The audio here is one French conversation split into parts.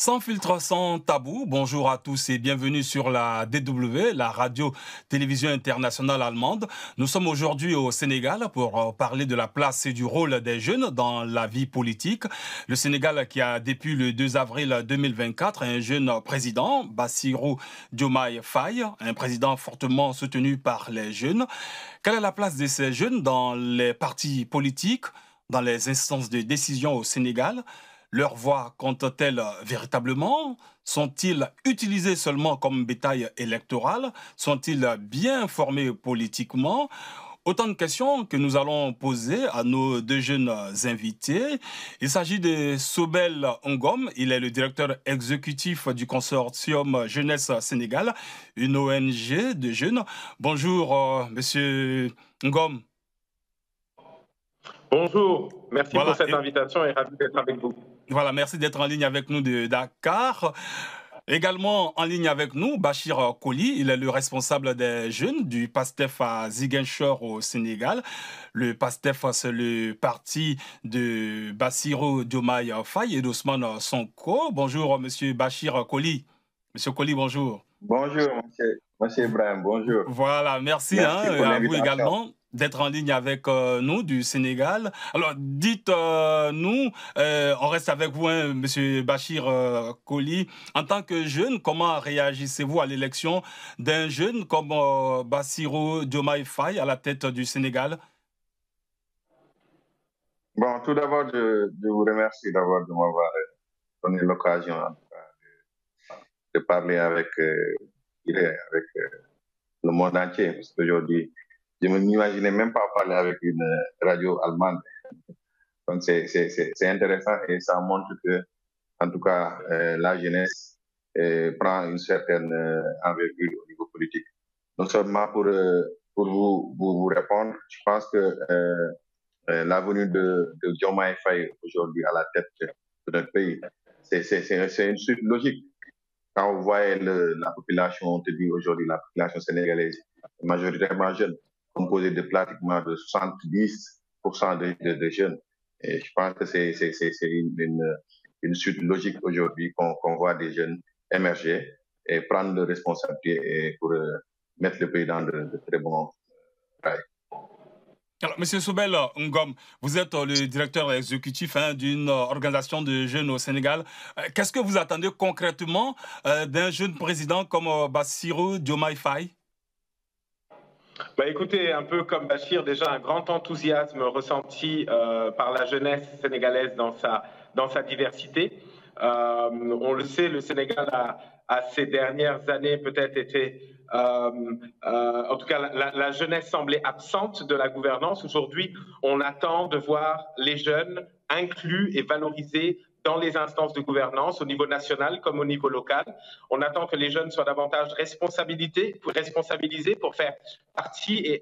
Sans filtre, sans tabou, bonjour à tous et bienvenue sur la DW, la radio-télévision internationale allemande. Nous sommes aujourd'hui au Sénégal pour parler de la place et du rôle des jeunes dans la vie politique. Le Sénégal qui a depuis le 2 avril 2024 un jeune président, Bassirou Diomaye Faye, un président fortement soutenu par les jeunes. Quelle est la place de ces jeunes dans les partis politiques, dans les instances de décision au Sénégal? Leur voix compte-t-elle véritablement? Sont-ils utilisés seulement comme bétail électoral? Sont-ils bien formés politiquement? Autant de questions que nous allons poser à nos deux jeunes invités. Il s'agit de Sobel Ngom, il est le directeur exécutif du consortium Jeunesse Sénégal, une ONG de jeunes. Bonjour, monsieur Ngom. Bonjour, merci pour Voilà, cette invitation et ravi d'être avec vous. voilà, merci d'être en ligne avec nous de Dakar. Également en ligne avec nous, Bachir Koli, il est le responsable des jeunes du PASTEF à Ziguinchor au Sénégal. Le PASTEF, c'est le parti de Bassirou Diomaye Faye et d'Ousmane Sonko. Bonjour, monsieur Bachir Koli. Monsieur Koli, bonjour. Bonjour, monsieur Ibrahim, bonjour. Voilà, merci Merci pour à vous l'invitation. également d'être en ligne avec nous du Sénégal. Alors, dites-nous, on reste avec vous, hein, Monsieur Bachir Koli. En tant que jeune, comment réagissez-vous à l'élection d'un jeune comme Bassirou Diomaye Faye à la tête du Sénégal? Bon, tout d'abord, je vous remercie d'abord de m'avoir donné l'occasion en tout cas, de parler avec le monde entier, parce qu'aujourd'hui, je ne m'imaginais même pas parler avec une radio allemande. Donc, c'est intéressant et ça montre que, en tout cas, la jeunesse prend une certaine envergure au niveau politique. Non seulement pour vous répondre, je pense que la venue de Diomaye Faye aujourd'hui à la tête de notre pays, c'est une suite logique. Quand vous voyez la population, on te dit aujourd'hui la population sénégalaise est majoritairement jeune, composée de pratiquement de 70% de jeunes. Et je pense que c'est une suite logique aujourd'hui qu'on voit des jeunes émerger et prendre de responsabilités pour mettre le pays dans de très bons rails. Alors, Monsieur Soubel Ngom, vous êtes le directeur exécutif d'une organisation de jeunes au Sénégal. Qu'est-ce que vous attendez concrètement d'un jeune président comme Bassirou Diomaye Faye? Écoutez, un peu comme Bachir, déjà un grand enthousiasme ressenti par la jeunesse sénégalaise dans sa diversité. On le sait, le Sénégal a ces dernières années peut-être été, en tout cas, la jeunesse semblait absente de la gouvernance. Aujourd'hui, on attend de voir les jeunes inclus et valorisés dans les instances de gouvernance au niveau national comme au niveau local. On attend que les jeunes soient davantage responsabilisés pour faire partie et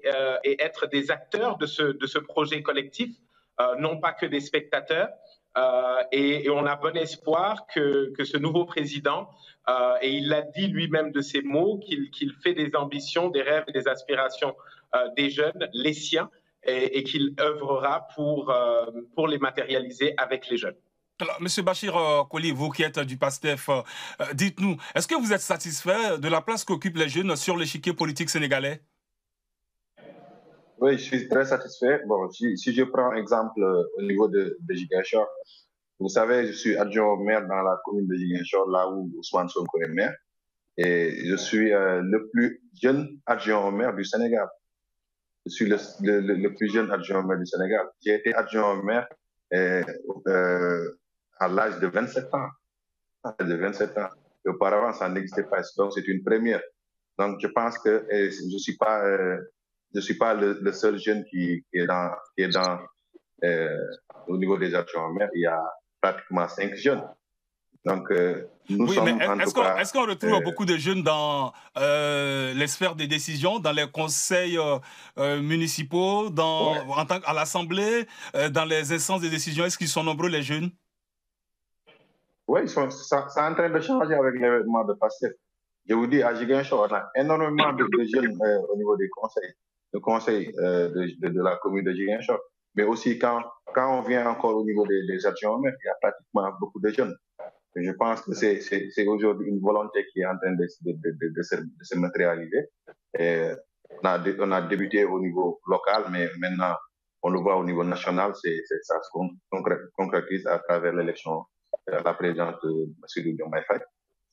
être des acteurs de ce projet collectif, non pas que des spectateurs. Et on a bon espoir que ce nouveau président, et il l'a dit lui-même de ses mots, qu'il fait des ambitions, des rêves et des aspirations des jeunes, les siens, et qu'il œuvrera pour les matérialiser avec les jeunes. Alors, Monsieur Bachir Koli, vous qui êtes du PASTEF, dites-nous, est-ce que vous êtes satisfait de la place qu'occupent les jeunes sur l'échiquier politique sénégalais? Oui, je suis très satisfait. Bon, si je prends exemple au niveau de Ziguinchor, vous savez, je suis adjoint au maire dans la commune de Ziguinchor, là où Ousmane Sonko est maire. Et je suis le plus jeune adjoint au maire du Sénégal. Je suis le plus jeune adjoint au maire du Sénégal. J'ai été adjoint au maire euh, à l'âge de 27 ans. De 27 ans. Et auparavant, ça n'existait pas. Donc, c'est une première. Donc, je pense que je ne suis pas le seul jeune qui est au niveau des adjoints au maire. Il y a pratiquement 5 jeunes. Donc, nous Oui, mais sommes en tout cas... est-ce qu'on retrouve beaucoup de jeunes dans les sphères de décision, dans les conseils municipaux, à l'Assemblée, dans les instances de décision? Est-ce qu'ils sont nombreux, les jeunes? Oui, ça est en train de changer avec l'événement de PASTEF. Je vous dis, à Ziguinchor, on a énormément de jeunes au niveau des conseils, de la commune de Ziguinchor. Mais aussi, quand on vient encore au niveau des adjoints au maire, il y a pratiquement beaucoup de jeunes. Je pense que c'est aujourd'hui une volonté qui est en train de se matérialiser. Et on a débuté au niveau local, mais maintenant, on le voit au niveau national, ça se concrétise à travers l'élection de la présidente M. Diomaye Faye.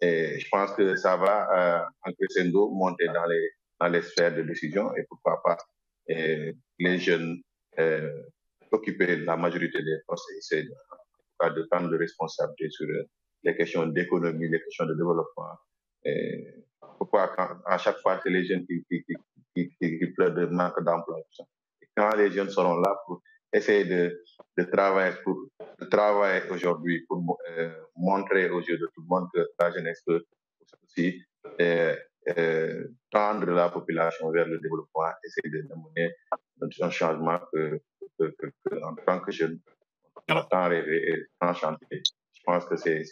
Et je pense que ça va en crescendo monter dans les sphères de décision et pourquoi pas les jeunes occuper la majorité des postes et essayer de prendre de responsabilités sur les questions d'économie, les questions de développement. Et pourquoi à chaque fois que les jeunes qui pleurent de manque d'emploi, quand les jeunes seront là pour essayer de travailler aujourd'hui pour montrer aux yeux de tout le monde que la jeunesse peut aussi tendre la population vers le développement, essayer d'amener un changement en tant que jeune, on attend rêver et enchanter. Je pense que c'est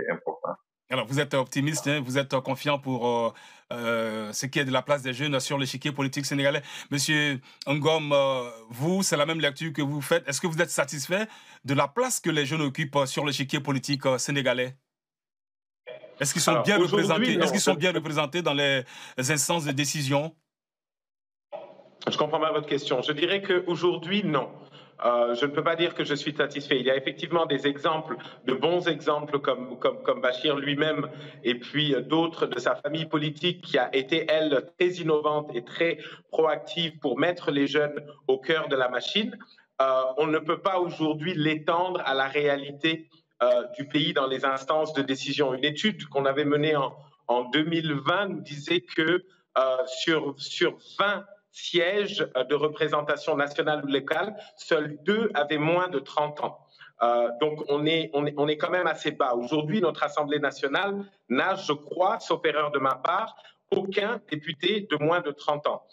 important. Alors, vous êtes optimiste, hein, vous êtes confiant pour ce qui est de la place des jeunes sur l'échiquier politique sénégalais. Monsieur Ngom, vous, c'est la même lecture que vous faites. Est-ce que vous êtes satisfait de la place que les jeunes occupent sur l'échiquier politique sénégalais? Est-ce qu'ils sont bien représentés? Est-ce qu'ils sont bien représentés dans les instances de décision? Je comprends bien votre question. Je dirais qu'aujourd'hui, non. Je ne peux pas dire que je suis satisfait. Il y a effectivement des exemples, de bons exemples comme Bachir lui-même et puis d'autres de sa famille politique qui a été, elle, très innovante et très proactive pour mettre les jeunes au cœur de la machine. On ne peut pas aujourd'hui l'étendre à la réalité du pays dans les instances de décision. Une étude qu'on avait menée en 2020 nous disait que sur 20 sièges de représentation nationale ou locale, seuls 2 avaient moins de 30 ans. Donc on est quand même assez bas. Aujourd'hui, notre Assemblée nationale n'a, je crois, sauf erreur de ma part, aucun député de moins de 30 ans.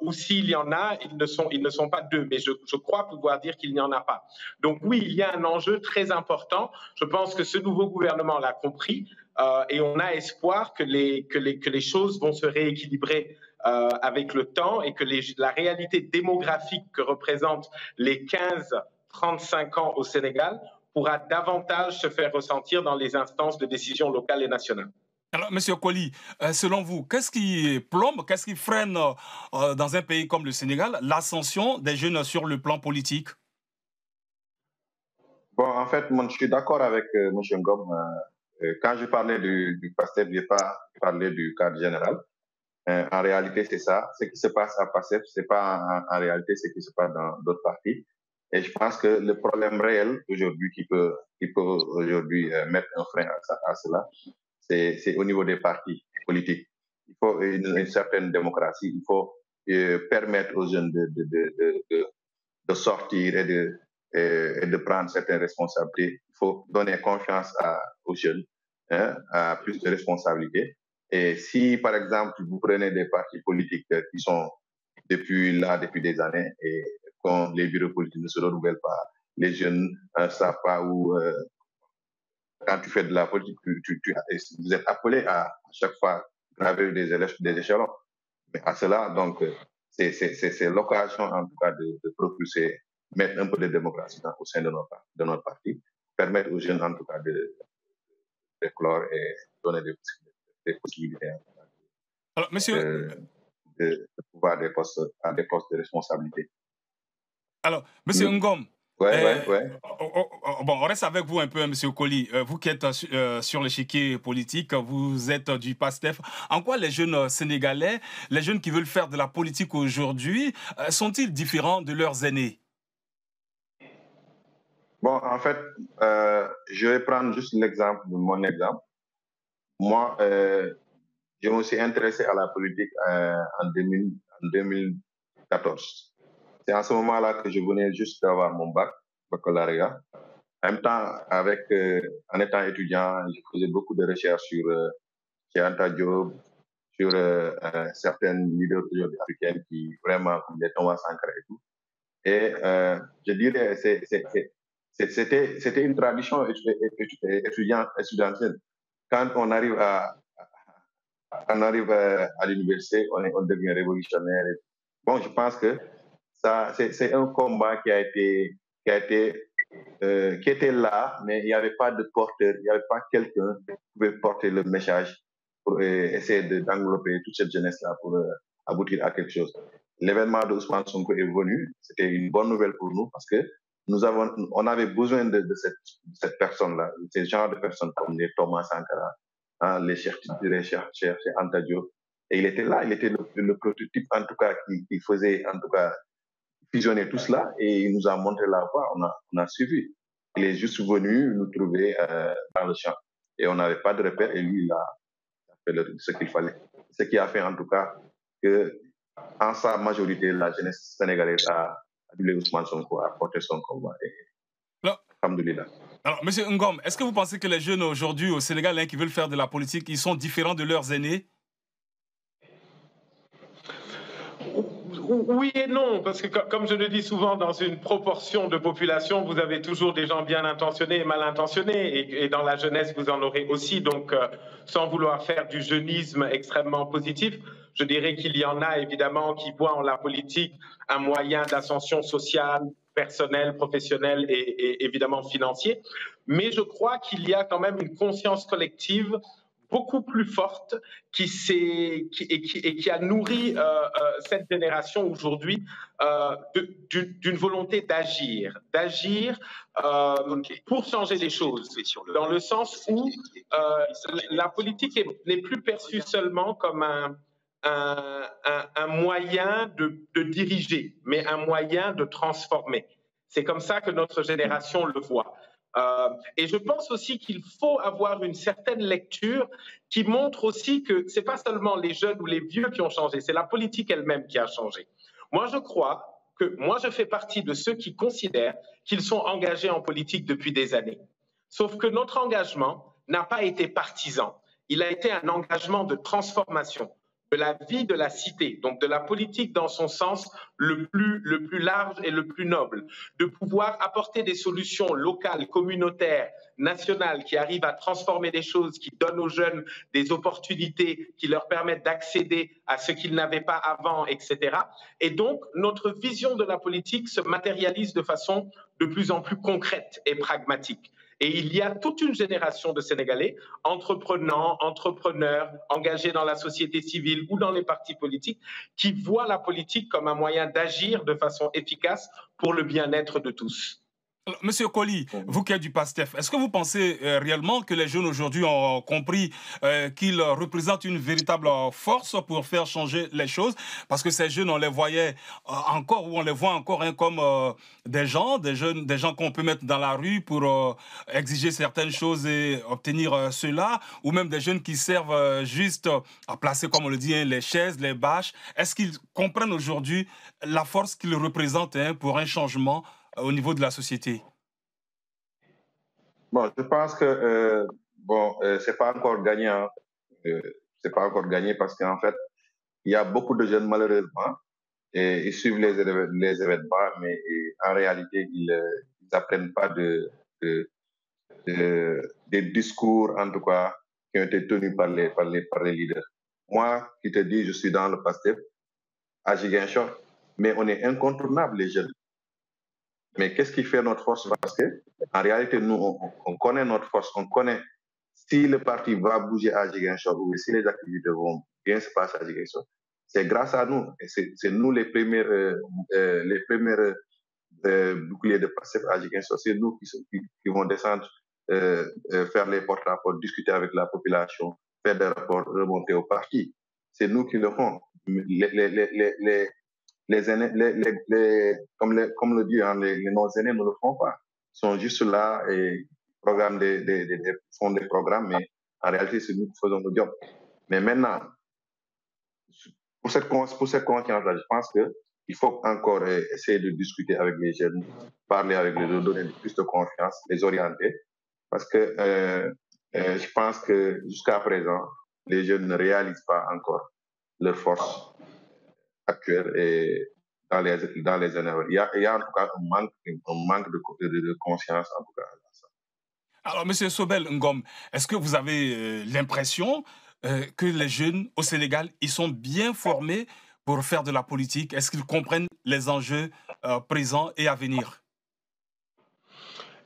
Ou s'il y en a, ils ne sont pas 2, mais je crois pouvoir dire qu'il n'y en a pas. Donc oui, il y a un enjeu très important. Je pense que ce nouveau gouvernement l'a compris et on a espoir que les choses vont se rééquilibrer avec le temps et que la réalité démographique que représentent les 15-35 ans au Sénégal pourra davantage se faire ressentir dans les instances de décision locales et nationales. Alors, Monsieur Koli, selon vous, qu'est-ce qui plombe, qu'est-ce qui freine dans un pays comme le Sénégal l'ascension des jeunes sur le plan politique? Bon, en fait, moi, je suis d'accord avec M. Ngom. Quand je parlais du PASTEF, je n'ai pas parlé du cadre général. En réalité, c'est ça. Ce qui se passe à PASTEF, ce n'est pas en réalité ce qui se passe dans d'autres partis. Et je pense que le problème réel aujourd'hui qui peut aujourd'hui mettre un frein à cela, c'est au niveau des partis politiques. Il faut une certaine démocratie. Il faut permettre aux jeunes de sortir et de prendre certaines responsabilités. Il faut donner confiance aux jeunes, hein, à plus de responsabilités. Et si, par exemple, vous prenez des partis politiques qui sont depuis des années et quand les bureaux politiques ne se renouvellent pas, les jeunes ne savent pas où... quand tu fais de la politique, vous êtes appelé à chaque fois graver des échelons. Mais à cela, donc, c'est l'occasion, en tout cas, de propulser, mettre un peu de démocratie au sein de notre parti, permettre aux jeunes, en tout cas, d'éclore et donner des possibilités Alors, monsieur... de pouvoir à des postes de responsabilité. Alors, monsieur Ngom, ouais. Bon, on reste avec vous un peu, monsieur Koli. Vous qui êtes sur l'échiquier politique, vous êtes du PASTEF. En quoi les jeunes sénégalais, les jeunes qui veulent faire de la politique aujourd'hui, sont-ils différents de leurs aînés? Bon, en fait, je vais prendre juste mon exemple. Moi, je me suis intéressé à la politique en 2014. C'est en ce moment-là que je venais juste d'avoir mon baccalauréat. En même temps, en étant étudiant, je faisais beaucoup de recherches sur Anta Diop, sur certaines leaders africaines qui vraiment, comme les Thomas Sankara et tout. Et je dirais, c'était une tradition étudiantine. Quand on arrive à l'université, on devient révolutionnaire. Bon, je pense que ça, c'est un combat qui a été qui était là, mais il n'y avait pas de porteur, il n'y avait pas quelqu'un qui pouvait porter le message pour essayer d'envelopper toute cette jeunesse-là pour aboutir à quelque chose. L'événement de Ousmane Sonko est venu, c'était une bonne nouvelle pour nous parce que on avait besoin de cette personne-là, de ce genre de personnes comme les Thomas Sankara, hein, les Cheikh Anta Diop. Et il était là, il était le prototype en tout cas qui faisait en tout cas fusionner tout cela et il nous a montré la voie, on a suivi. Il est juste venu nous trouver dans le champ et on n'avait pas de repère et lui il a fait ce qu'il fallait. Ce qui a fait en tout cas que en sa majorité la jeunesse sénégalaise a adulé Ousmane Sonko, a porté son combat. Alhamdoulilah. Alors, M. Ngom, est-ce que vous pensez que les jeunes aujourd'hui au Sénégal qui veulent faire de la politique, ils sont différents de leurs aînés? Oui et non, parce que comme je le dis souvent, dans une proportion de population, vous avez toujours des gens bien intentionnés et mal intentionnés, et dans la jeunesse, vous en aurez aussi. Donc, sans vouloir faire du jeunisme extrêmement positif, je dirais qu'il y en a évidemment qui voient en la politique un moyen d'ascension sociale, personnelle, professionnelle et évidemment financier. Mais je crois qu'il y a quand même une conscience collective beaucoup plus forte qui a nourri cette génération aujourd'hui d'une volonté d'agir pour changer les choses, dans le sens où la politique n'est plus perçue seulement comme un moyen de diriger, mais un moyen de transformer. C'est comme ça que notre génération le voit. Et je pense aussi qu'il faut avoir une certaine lecture qui montre aussi que ce n'est pas seulement les jeunes ou les vieux qui ont changé, c'est la politique elle-même qui a changé. Moi, je fais partie de ceux qui considèrent qu'ils sont engagés en politique depuis des années. Sauf que notre engagement n'a pas été partisan. Il a été un engagement de transformation de la vie de la cité, donc de la politique dans son sens le plus large et le plus noble, de pouvoir apporter des solutions locales, communautaires, nationales, qui arrivent à transformer les choses, qui donnent aux jeunes des opportunités, qui leur permettent d'accéder à ce qu'ils n'avaient pas avant, etc. Et donc, notre vision de la politique se matérialise de façon de plus en plus concrète et pragmatique. Et il y a toute une génération de Sénégalais, entrepreneurs, engagés dans la société civile ou dans les partis politiques, qui voient la politique comme un moyen d'agir de façon efficace pour le bien-être de tous. Alors, Monsieur Colli, vous qui êtes du PASTEF, est-ce que vous pensez réellement que les jeunes aujourd'hui ont compris qu'ils représentent une véritable force pour faire changer les choses? Parce que ces jeunes, on les voyait encore, ou on les voit encore comme des gens qu'on peut mettre dans la rue pour exiger certaines choses et obtenir cela, ou même des jeunes qui servent juste à placer, comme on le dit, les chaises, les bâches. Est-ce qu'ils comprennent aujourd'hui la force qu'ils représentent pour un changement au niveau de la société? Bon, je pense que c'est pas encore gagnant. C'est pas encore gagné parce qu'en fait, il y a beaucoup de jeunes malheureusement et ils suivent les événements, mais en réalité, ils n'apprennent pas des discours en tout cas qui ont été tenus par les leaders. Moi, qui te dis, je suis dans le PASTEF à Ziguinchor, mais on est incontournable les jeunes. Mais qu'est-ce qui fait notre force? Parce que, en réalité, nous, on connaît notre force, on connaît si le parti va bouger à Ziguinchor ou si les activités vont bien se passer à Ziguinchor. C'est grâce à nous. Et c'est nous les premières boucliers de PASTEF à Ziguinchor. C'est nous qui vont descendre, faire les porte-rapports, discuter avec la population, faire des rapports, remonter au parti. C'est nous qui le font. Les aînés, comme le dit, hein, les non-aînés ne le font pas. Ils sont juste là et font des programmes, mais en réalité, c'est nous qui faisons le job. Mais maintenant, pour cette conscience-là, je pense qu'il faut encore essayer de discuter avec les jeunes, parler avec les autres, donner plus de confiance, les orienter. Parce que je pense que jusqu'à présent, les jeunes ne réalisent pas encore leur force actuelle et dans les années. Il y a en tout cas un manque de conscience en tout cas. Alors, M. Sobel Ngom, est-ce que vous avez l'impression que les jeunes au Sénégal, ils sont bien formés pour faire de la politique? Est-ce qu'ils comprennent les enjeux présents et à venir?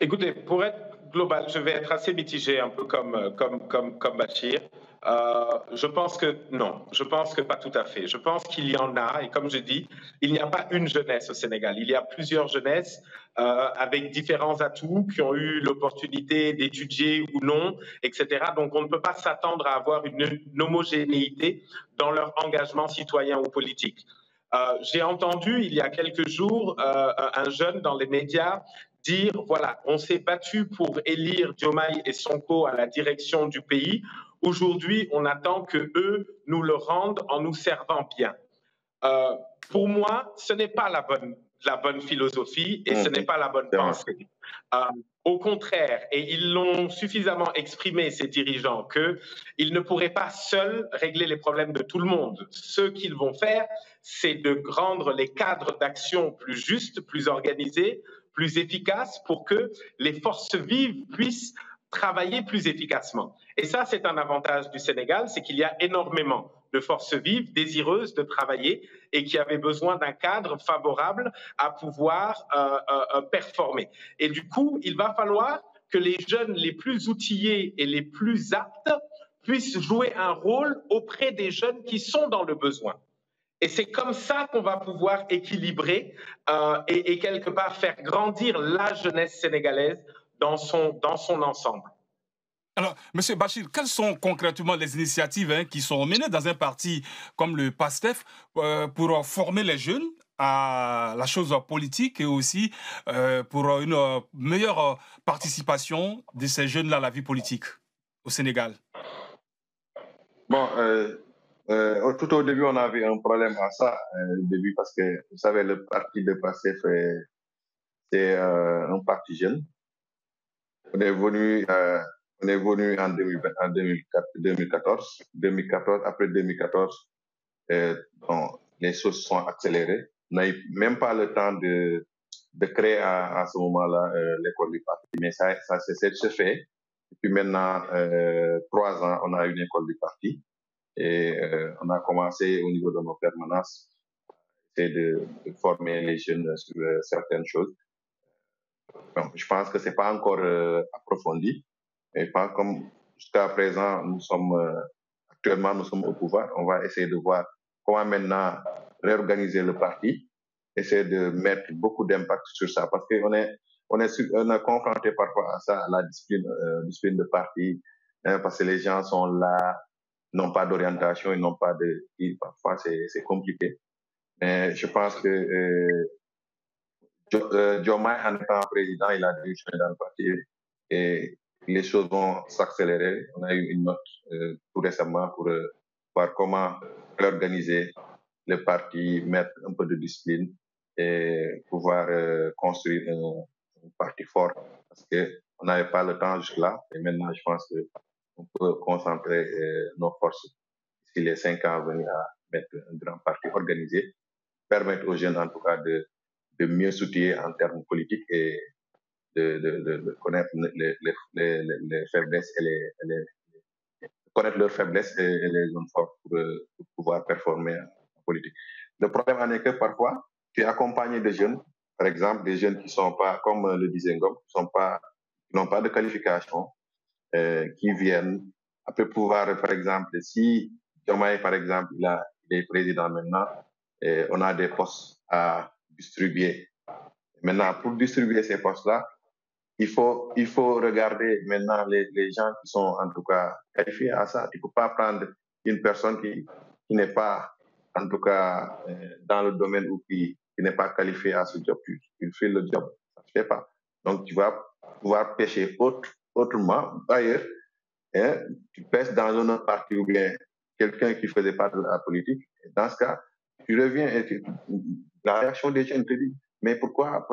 Écoutez, pour être global, je vais être assez mitigé, un peu comme Bachir. Je pense que non, je pense que pas tout à fait. Je pense qu'il y en a, et comme je dis, il n'y a pas une jeunesse au Sénégal. Il y a plusieurs jeunesses avec différents atouts qui ont eu l'opportunité d'étudier ou non, etc. Donc on ne peut pas s'attendre à avoir une homogénéité dans leur engagement citoyen ou politique. J'ai entendu il y a quelques jours un jeune dans les médias dire, voilà, on s'est battu pour élire Diomaye et Sonko à la direction du pays. Aujourd'hui, on attend que eux nous le rendent en nous servant bien. Euh, pour moi, ce n'est pas la bonne philosophie et ce n'est pas la bonne pensée. Au contraire, et ils l'ont suffisamment exprimé, ces dirigeants, qu'ils ne pourraient pas seuls régler les problèmes de tout le monde. Ce qu'ils vont faire, c'est de rendre les cadres d'action plus justes, plus organisés, plus efficaces pour que les forces vives puissent travailler plus efficacement. Et ça, c'est un avantage du Sénégal, c'est qu'il y a énormément de forces vives désireuses de travailler et qui avaient besoin d'un cadre favorable à pouvoir performer. Et du coup, il va falloir que les jeunes les plus outillés et les plus aptes puissent jouer un rôle auprès des jeunes qui sont dans le besoin. Et c'est comme ça qu'on va pouvoir équilibrer et quelque part faire grandir la jeunesse sénégalaise dans son ensemble. Alors, M. Bachir, quelles sont concrètement les initiatives qui sont menées dans un parti comme le PASTEF pour former les jeunes à la chose politique et aussi pour une meilleure participation de ces jeunes-là à la vie politique au Sénégal? Bon, tout au début, on avait un problème à ça, au début, parce que, vous savez, le parti de PASTEF, c'est un parti jeune. On est venu en 2014. Après 2014, bon, les choses sont accélérées. On n'a même pas le temps de créer à ce moment-là l'école du parti. Mais ça s'est fait. Et puis maintenant, 3 ans, on a une école du parti. Et on a commencé au niveau de nos permanences de former les jeunes sur certaines choses. Bon, je pense que ce n'est pas encore approfondi, mais pas comme jusqu'à présent, actuellement nous sommes au pouvoir. On va essayer de voir comment maintenant réorganiser le parti, essayer de mettre beaucoup d'impact sur ça, parce qu'on est confronté parfois à ça, à la discipline de parti, parce que les gens sont là, n'ont pas d'orientation, ils n'ont pas de... Parfois, c'est compliqué. Mais je pense que Diomaye, en étant président, il a démissionné dans le parti et les choses vont s'accélérer. On a eu une note tout récemment pour voir comment réorganiser le parti, mettre un peu de discipline et pouvoir construire un parti fort. Parce qu'on n'avait pas le temps jusque-là. Et maintenant, je pense qu'on peut concentrer nos forces d'ici les 5 ans à venir à mettre un grand parti organisé, permettre aux jeunes, en tout cas, de mieux s'outiller en termes politiques et de connaître les faiblesses et connaître leurs faiblesses et les zones fortes pour pouvoir performer en politique. Le problème en est que parfois, tu es accompagné de jeunes, par exemple des jeunes qui ne sont pas, comme le disait Ngom, qui n'ont pas de qualification, qui viennent après pouvoir, par exemple, si Diomaye, par exemple, il est président maintenant, et on a des postes à distribuer. Maintenant, pour distribuer ces postes-là, il faut regarder maintenant les gens qui sont en tout cas qualifiés à ça. Tu ne peux pas prendre une personne qui n'est pas en tout cas dans le domaine ou qui n'est pas qualifiée à ce job. Tu fais le job, ça ne se fait pas. Donc, tu vas pouvoir pêcher autrement. D'ailleurs, tu pêches dans un autre parti ou bien quelqu'un qui ne faisait pas de la politique. Et dans ce cas, tu reviens et la réaction des jeunes te dit, mais pourquoi?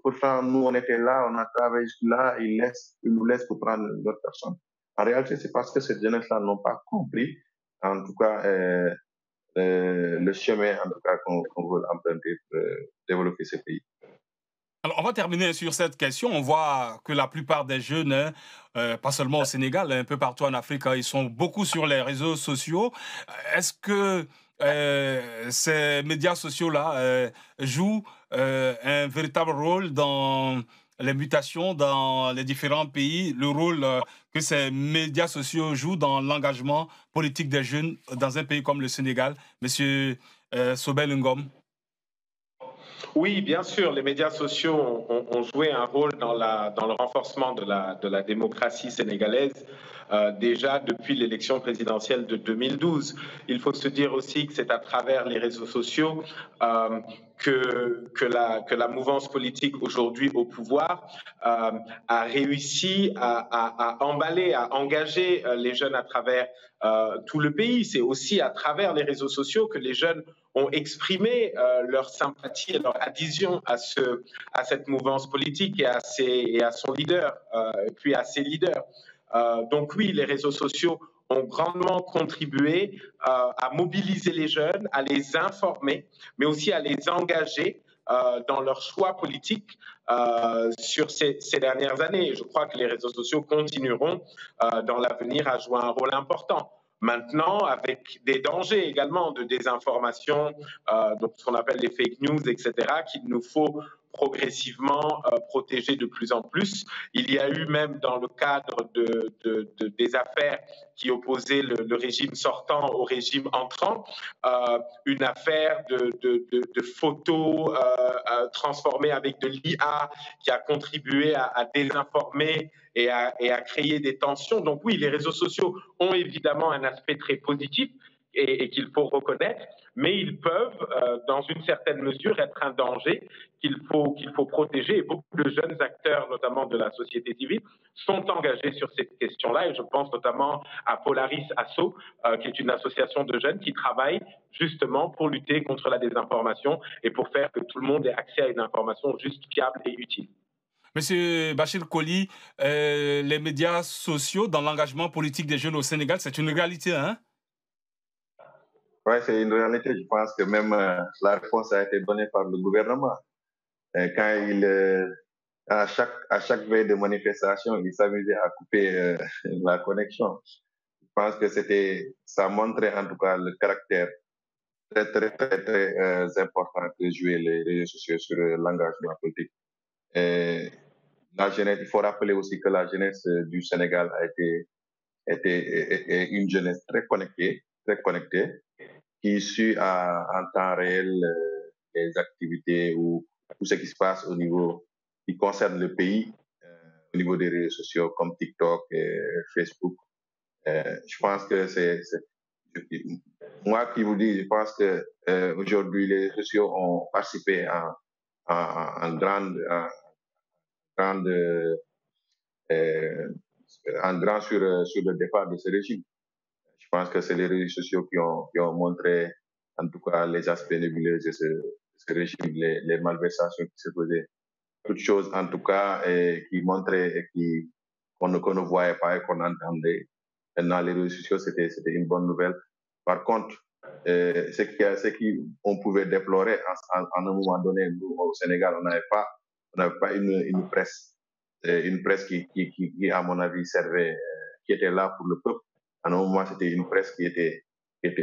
Pourtant, nous, on était là, on a travaillé là, ils nous laissent pour prendre d'autres personnes. En réalité, c'est parce que ces jeunes-là n'ont pas compris, en tout cas, le chemin en tout cas, qu'on veut emprunter pour développer ce pays. Alors, on va terminer sur cette question. On voit que la plupart des jeunes, pas seulement au Sénégal, un peu partout en Afrique, ils sont beaucoup sur les réseaux sociaux. Est-ce que ces médias sociaux-là jouent un véritable rôle dans les mutations dans les différents pays, le rôle que ces médias sociaux jouent dans l'engagement politique des jeunes dans un pays comme le Sénégal. Monsieur Sobel Ngom. Oui, bien sûr, les médias sociaux ont joué un rôle dans le renforcement de la démocratie sénégalaise. Déjà depuis l'élection présidentielle de 2012. Il faut se dire aussi que c'est à travers les réseaux sociaux que la mouvance politique aujourd'hui au pouvoir a réussi à emballer, à engager les jeunes à travers tout le pays. C'est aussi à travers les réseaux sociaux que les jeunes ont exprimé leur sympathie et leur adhésion à cette mouvance politique et à son leader, et puis à ses leaders. Donc oui, les réseaux sociaux ont grandement contribué à mobiliser les jeunes, à les informer, mais aussi à les engager dans leurs choix politiques sur ces dernières années. Et je crois que les réseaux sociaux continueront dans l'avenir à jouer un rôle important. Maintenant, avec des dangers également de désinformation, donc ce qu'on appelle les fake news, etc., qu'il nous faut progressivement protéger de plus en plus. Il y a eu même dans le cadre des affaires qui opposaient le régime sortant au régime entrant, une affaire de photos transformées avec de l'IA qui a contribué à désinformer et à créer des tensions. Donc oui, les réseaux sociaux ont évidemment un aspect très positif et qu'il faut reconnaître, mais ils peuvent, dans une certaine mesure, être un danger qu'il faut protéger. Et beaucoup de jeunes acteurs, notamment de la société civile, sont engagés sur cette question-là. Et je pense notamment à Polaris Asso, qui est une association de jeunes qui travaille justement pour lutter contre la désinformation et pour faire que tout le monde ait accès à une information juste, fiable et utile. Monsieur Bachir Koli, les médias sociaux dans l'engagement politique des jeunes au Sénégal, c'est une réalité, hein? Oui, c'est une réalité. Je pense que même la réponse a été donnée par le gouvernement. Quand à chaque veille de manifestation, il s'amusait à couper la connexion. Je pense que ça montrait en tout cas le caractère très important que jouaient les réseaux sociaux sur l'engagement politique. Et la jeunesse, il faut rappeler aussi que la jeunesse du Sénégal est une jeunesse très connectée, qui suit en temps réel les activités ou tout ce qui se passe au niveau qui concerne le pays, au niveau des réseaux sociaux comme TikTok et Facebook. Je pense que moi qui vous dis, je pense que aujourd'hui les réseaux sociaux ont participé en grande en grand sur le départ de ce régime. Je pense que c'est les réseaux sociaux qui ont montré, en tout cas, les aspects nébuleux de ce régime, les malversations qui se faisaient. Toutes choses, en tout cas, qui montraient et qu'on ne voyait pas et qu'on entendait. Maintenant, les réseaux sociaux, c'était une bonne nouvelle. Par contre, ce qu'on pouvait déplorer en un moment donné, nous, au Sénégal, on n'avait pas une presse qui, à mon avis, servait, qui était là pour le peuple. À un moment, c'était une presse qui était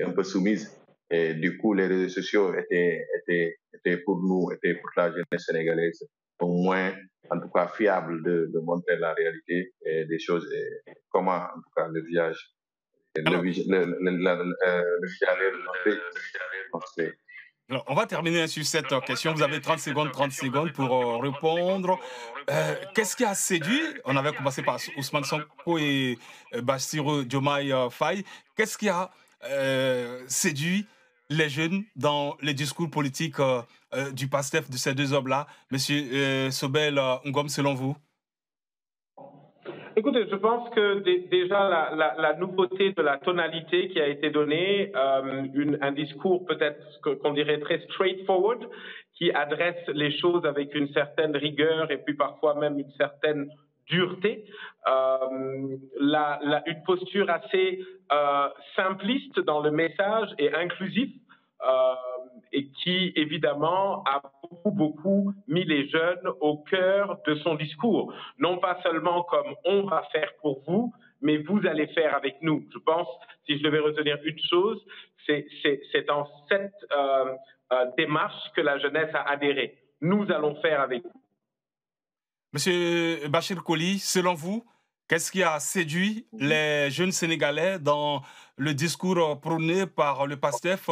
un peu soumise. Et du coup, les réseaux sociaux étaient pour nous, étaient pour la jeunesse sénégalaise, au moins, en tout cas, fiable de montrer la réalité des choses et comment, en tout cas, le visage, le Alors, visage, le visage est montré. alors, on va terminer sur cette question. Vous avez 30 secondes pour répondre. Qu'est-ce qui a séduit? On avait commencé par Ousmane Sonko et Bassirou Diomaye Faye. Qu'est-ce qui a séduit les jeunes dans les discours politiques du PASTEF de ces deux hommes-là? Monsieur Sobel Ngom, selon vous? Écoutez, je pense que déjà la nouveauté de la tonalité qui a été donnée, un discours peut-être qu'on dirait très straightforward, qui adresse les choses avec une certaine rigueur et puis parfois même une certaine dureté, une posture assez simpliste dans le message et inclusif, et qui, évidemment, a beaucoup mis les jeunes au cœur de son discours. Non pas seulement comme « on va faire pour vous », mais « vous allez faire avec nous ». Je pense, si je devais retenir une chose, c'est en cette démarche que la jeunesse a adhéré. Nous allons faire avec vous. Monsieur Bachir Koli, selon vous, qu'est-ce qui a séduit les jeunes Sénégalais dans le discours prôné par le PASTEF,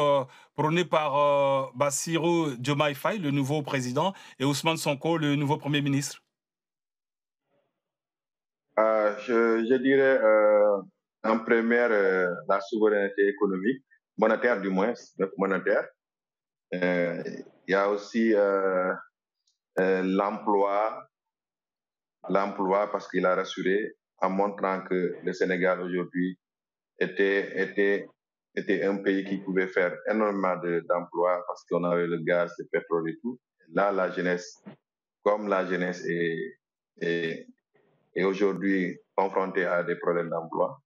prôné par Bassirou Diomaye Faye, le nouveau président, et Ousmane Sonko, le nouveau Premier ministre? Je dirais en première la souveraineté économique, monétaire du moins, monétaire. Il y a aussi l'emploi parce qu'il a rassuré en montrant que le Sénégal aujourd'hui était un pays qui pouvait faire énormément d'emplois parce qu'on avait le gaz, le pétrole et tout. Là, la jeunesse est aujourd'hui confrontée à des problèmes d'emploi.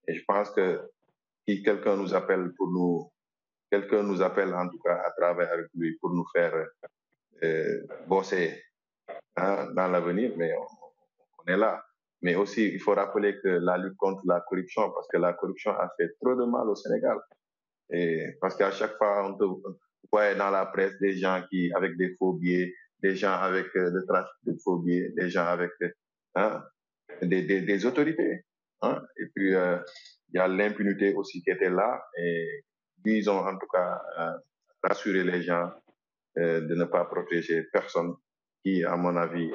Et je pense que si quelqu'un nous appelle en tout cas à travailler avec lui pour nous faire bosser dans l'avenir, mais on est là. Mais aussi, il faut rappeler que la lutte contre la corruption, parce que la corruption a fait trop de mal au Sénégal. Et parce qu'à chaque fois, on voit dans la presse des gens avec des faux billets, des gens avec le trafic de faux billets, des gens avec des autorités. Et puis, il y a l'impunité aussi qui était là. Et ils ont en tout cas rassuré les gens de ne pas protéger personne qui, à mon avis,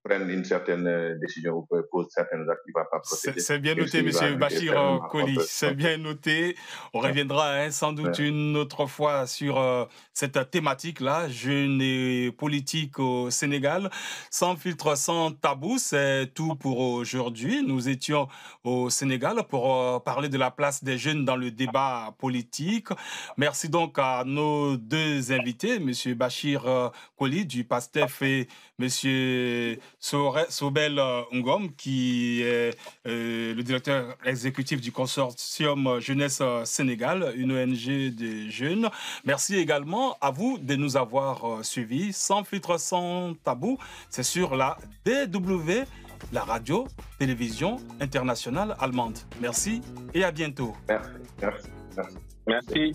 prennent une certaine décision ou posent certaines actes qui ne vont pas protéger. C'est bien noté, M. Bachir Koli. C'est bien noté. On reviendra sans doute une autre fois sur cette thématique-là, jeunes et politique au Sénégal. Sans filtre, sans tabou, c'est tout pour aujourd'hui. Nous étions au Sénégal pour parler de la place des jeunes dans le débat politique. Merci donc à nos deux invités, M. Bachir Koli du PASTEF et M. Sobel Ngom, qui est le directeur exécutif du consortium Jeunesse Sénégal, une ONG des jeunes. Merci également à vous de nous avoir suivis. Sans filtre, sans tabou, c'est sur la DW, la radio-télévision internationale allemande. Merci et à bientôt. Merci.